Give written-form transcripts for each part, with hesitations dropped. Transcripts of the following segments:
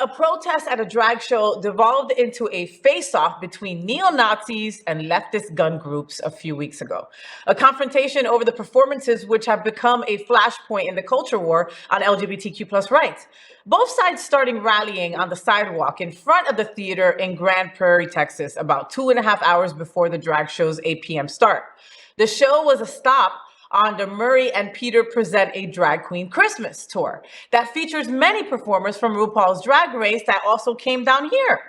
a protest at a drag show devolved into a face-off between neo-Nazis and leftist gun groups a few weeks ago. A confrontation over the performances which have become a flashpoint in the culture war on LGBTQ plus rights. Both sides starting rallying on the sidewalk in front of the theater in Grand Prairie, Texas, about 2.5 hours before the drag show's 8 p.m. start. The show was a stop on the Murray and Peter Present a Drag Queen Christmas tour that features many performers from RuPaul's Drag Race that also came down here.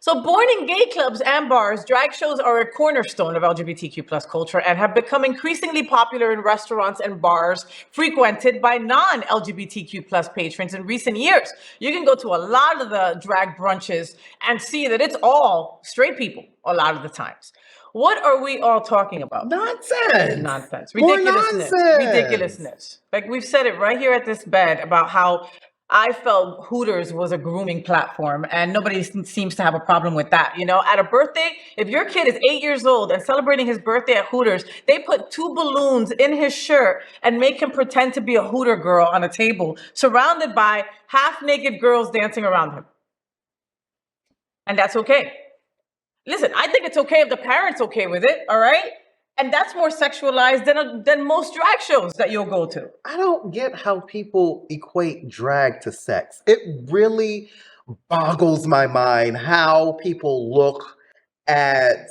So born in gay clubs and bars, drag shows are a cornerstone of LGBTQ plus culture and have become increasingly popular in restaurants and bars frequented by non-LGBTQ plus patrons in recent years. You can go to a lot of the drag brunches and see that it's all straight people a lot of the times. What are we all talking about? Nonsense. Nonsense. Ridiculousness. Ridiculousness. Like we've said it right here at this bed about how I felt Hooters was a grooming platform and nobody seems to have a problem with that. You know, at a birthday, if your kid is 8 years old and celebrating his birthday at Hooters, they put 2 balloons in his shirt and make him pretend to be a Hooter girl on a table surrounded by half-naked girls dancing around him. And that's okay. Listen, I think it's okay if the parent's okay with it, all right? And that's more sexualized than most drag shows that you'll go to. I don't get how people equate drag to sex. It really boggles my mind how people look at,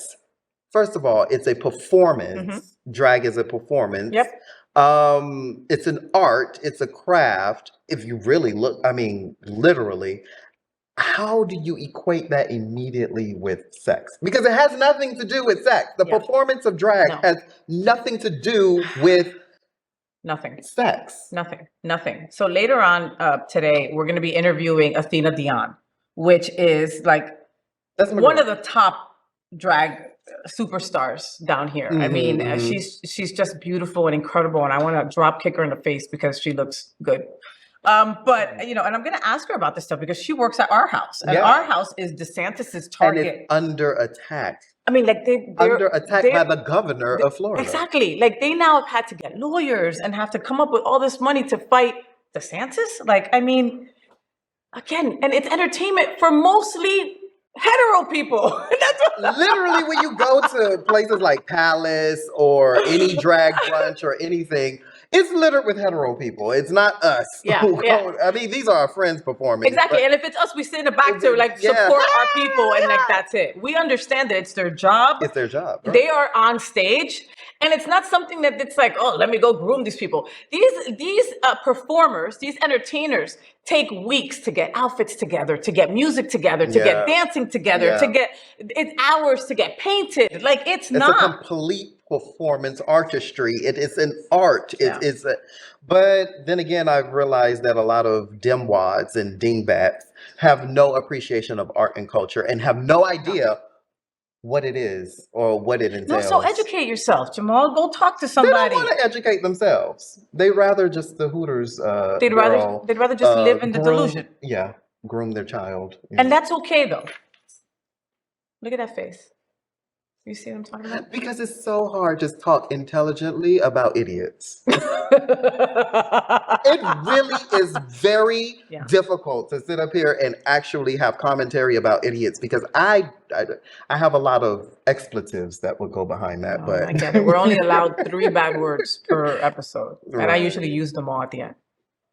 first of all, it's a performance. Mm-hmm. Drag is a performance. Yep. It's an art, it's a craft. If you really look, I mean, literally, how do you equate that immediately with sex? Because it has nothing to do with sex. The performance of drag has nothing to do with sex. Nothing. So later on today, we're going to be interviewing Athena Dion, which is like one of the top drag superstars down here. Mm-hmm, I mean, she's just beautiful and incredible, and I want to drop kick her in the face because she looks good. But, you know, and I'm going to ask her about this stuff because she works at our house. And our house is DeSantis's target. And it's under attack. I mean, like they're under attack by the governor of Florida. Exactly. Like they now have had to get lawyers and have to come up with all this money to fight DeSantis. Like, I mean, again, and it's entertainment for mostly hetero people. Literally, when you go to places like Palace or any drag brunch or anything, it's littered with hetero people. It's not us. I mean, these are our friends performing. Exactly. And if it's us, we sit in the back to like support our people and like that's it. We understand that it's their job. It's their job. Right. They are on stage. And it's not something that it's like, oh, let me go groom these people. These performers, these entertainers take weeks to get outfits together, to get music together, to get dancing together, to get it's hours to get painted. Like it's not a complete performance artistry. It is an art. But then again, I've realized that a lot of dimwads and dingbats have no appreciation of art and culture and have no idea what it is or what it entails. No, so educate yourself, Jamal. Go talk to somebody. They don't want to educate themselves. They'd rather just the Hooters. They'd rather just live in the delusion. Yeah, groom their child. And that's okay though. Look at that face. You see what I'm talking about? Because it's so hard to talk intelligently about idiots. It really is very difficult to sit up here and actually have commentary about idiots because I have a lot of expletives that would go behind that. But I get it. We're only allowed 3 bad words per episode. And I usually use them all at the end.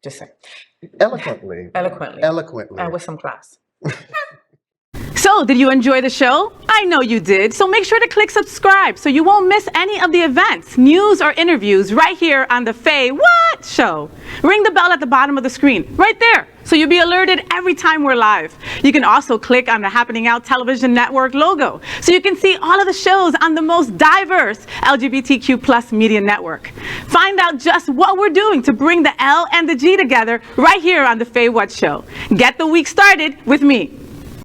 Just saying. Eloquently. And with some class. So, did you enjoy the show? I know you did. So make sure to click subscribe so you won't miss any of the events, news, or interviews right here on the Faye What Show. Ring the bell at the bottom of the screen, right there, so you'll be alerted every time we're live. You can also click on the Happening Out Television Network logo so you can see all of the shows on the most diverse LGBTQ plus media network. Find out just what we're doing to bring the L and the G together right here on the Faye What Show. Get the week started with me.